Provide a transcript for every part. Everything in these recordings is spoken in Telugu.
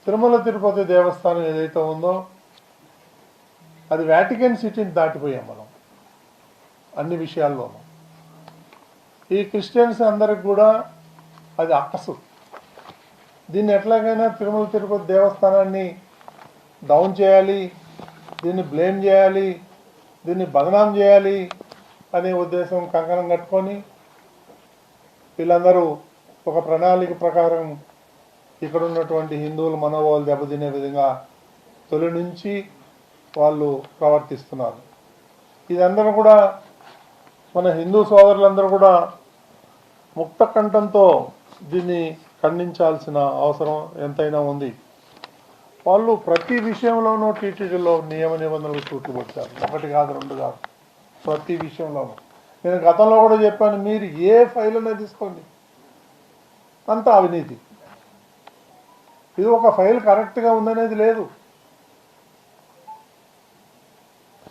తిరుమల తిరుపతి దేవస్థానం ఏదైతే ఉందో అది వాటికన్ సిటీని దాటిపోయాం మనం అన్ని విషయాల్లోనూ. ఈ క్రిస్టియన్స్ అందరికి కూడా అది అక్కసు. దీన్ని ఎట్లాగైనా తిరుమల తిరుపతి దేవస్థానాన్ని డౌన్ చేయాలి, దీన్ని బ్లేమ్ చేయాలి, దీన్ని బదనాం చేయాలి అనే ఉద్దేశం కంకణం కట్టుకొని వీళ్ళందరూ ఒక ప్రణాళిక ప్రకారం ఇక్కడ ఉన్నటువంటి హిందువుల మనోభావాలు దెబ్బతినే విధంగా తొలి నుంచి వాళ్ళు ప్రవర్తిస్తున్నారు. ఇదందరూ కూడా మన హిందూ సోదరులందరూ కూడా ముక్త కంఠంతో దీన్ని ఖండించాల్సిన అవసరం ఎంతైనా ఉంది. వాళ్ళు ప్రతి విషయంలోనూ టీటీడీలో నియమ నిబంధనలు చూట్టుబట్టారు. ఒకటి కాదు, రెండు కాదు, ప్రతి విషయంలోనూ. నేను గతంలో కూడా చెప్పాను, మీరు ఏ ఫైల్ అయినా తీసుకోండి, అంత అవినీతి. ఇది ఒక ఫైల్ కరెక్ట్గా ఉందనేది లేదు.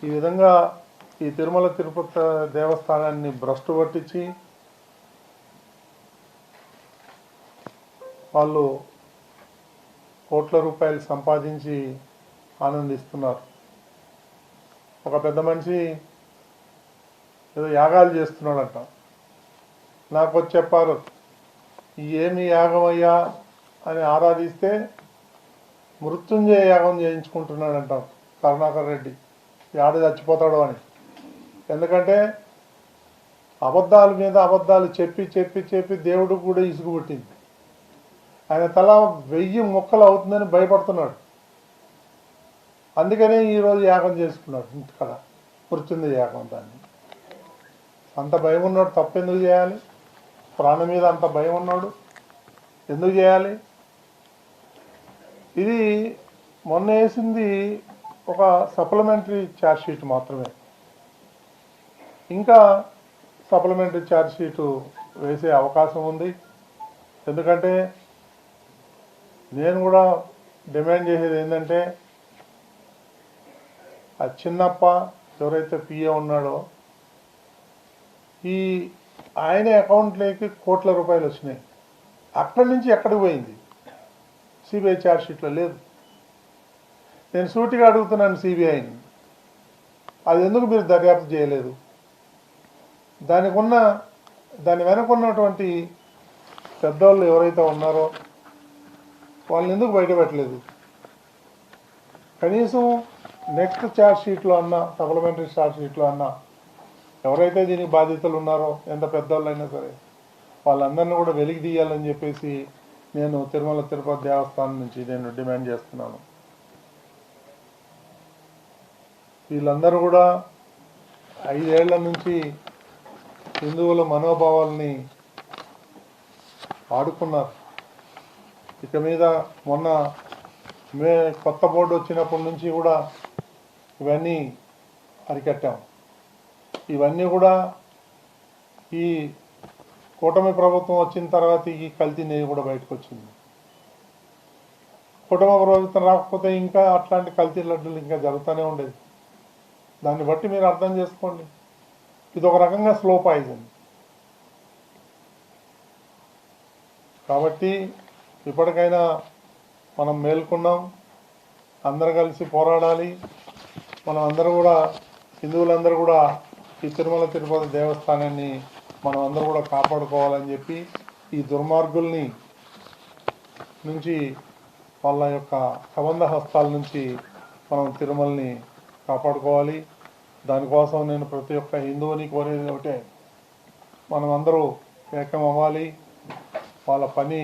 ఈ విధంగా ఈ తిరుమల తిరుపతి దేవస్థానాన్ని భ్రష్టు పట్టించి వాళ్ళు కోట్ల రూపాయలు సంపాదించి ఆనందిస్తున్నారు. ఒక పెద్ద మనిషి ఏదో యాగాలు చేస్తున్నాడంట. నాకు వచ్చి చెప్పారు, ఏమి యాగమయ్యా అని ఆరాధిస్తే మృత్యుంజయ యాగం చేయించుకుంటున్నాడంట కరుణాకర్ రెడ్డి. ఆడ చచ్చిపోతాడు అని. ఎందుకంటే అబద్ధాల మీద అబద్ధాలు చెప్పి చెప్పి చెప్పి దేవుడు కూడా ఇసుగు పుట్టింది. ఆయన తల 1000 మొక్కలు అవుతుందని భయపడుతున్నాడు. అందుకనే ఈరోజు యాగం చేసుకున్నాడు ఇంటికాడ, మృత్యుంజయ యాగం. దాన్ని అంత భయం ఉన్నాడు, తప్పెందుకు చేయాలి? ప్రాణం మీద అంత భయం ఉన్నాడు, ఎందుకు చేయాలి? ఇది మొన్న వేసింది ఒక సప్లిమెంటరీ ఛార్జ్ షీట్ మాత్రమే. ఇంకా సప్లిమెంటరీ ఛార్జ్ షీటు వేసే అవకాశం ఉంది. ఎందుకంటే నేను కూడా డిమాండ్ చేసేది ఏంటంటే, ఆ చిన్నప్ప ఎవరైతే పిఏ ఉన్నాడో ఈ ఆయన అకౌంట్లోకి కోట్ల రూపాయలు వచ్చినాయి. అక్కడి నుంచి ఎక్కడికి పోయింది? సిబిఐ ఛార్జ్ షీట్లో లేదు. నేను సూటిగా అడుగుతున్నాను సిబిఐని, అది ఎందుకు మీరు దర్యాప్తు చేయలేదు? దాని వెనకున్నటువంటి పెద్దవాళ్ళు ఎవరైతే ఉన్నారో వాళ్ళని ఎందుకు బయటపెట్టలేదు? కనీసం నెక్స్ట్ ఛార్జ్ షీట్లో అన్నా, సప్లిమెంటరీ ఛార్జ్ షీట్లో అన్నా ఎవరైతే దీనికి బాధ్యతలు ఉన్నారో, ఎంత పెద్దవాళ్ళు అయినా సరే, వాళ్ళందరినీ కూడా వెలికి తీయాలని చెప్పేసి నేను తిరుమల తిరుపతి దేవస్థానం నుంచి నేను డిమాండ్ చేస్తున్నాను. వీళ్ళందరూ కూడా 5 ఏళ్ల నుంచి హిందువుల మనోభావాల్ని ఆడుకున్నారు. ఇక మీద మొన్న కొత్త బోర్డు వచ్చినప్పటి నుంచి కూడా ఇవన్నీ అరికట్టాం. ఇవన్నీ కూడా ఈ కూటమి ప్రభుత్వం వచ్చిన తర్వాత ఈ కల్తీ నెయ్యి కూడా బయటకు వచ్చింది. కూటమి ప్రభుత్వం రాకపోతే ఇంకా అట్లాంటి కల్తీ లడ్డూలు ఇంకా జరుగుతూనే ఉండేది. దాన్ని బట్టి మీరు అర్థం చేసుకోండి, ఇది ఒక రకంగా స్లో పాయిజన్. కాబట్టి ఇప్పటికైనా మనం మేల్కొన్నాం, అందరూ కలిసి పోరాడాలి. మనం అందరూ కూడా, హిందువులందరూ కూడా ఈ తిరుమల తిరుపతి దేవస్థానాన్ని మనం అందరూ కూడా కాపాడుకోవాలని చెప్పి, ఈ దుర్మార్గుల్ని నుంచి, వాళ్ళ యొక్క కబంధ హస్తాల నుంచి మనం తిరుమలని కాపాడుకోవాలి. దానికోసం నేను ప్రతి ఒక్క హిందువుని కోరేది ఒకటే, మనం అందరూ ఏకం అవ్వాలి. వాళ్ళ పని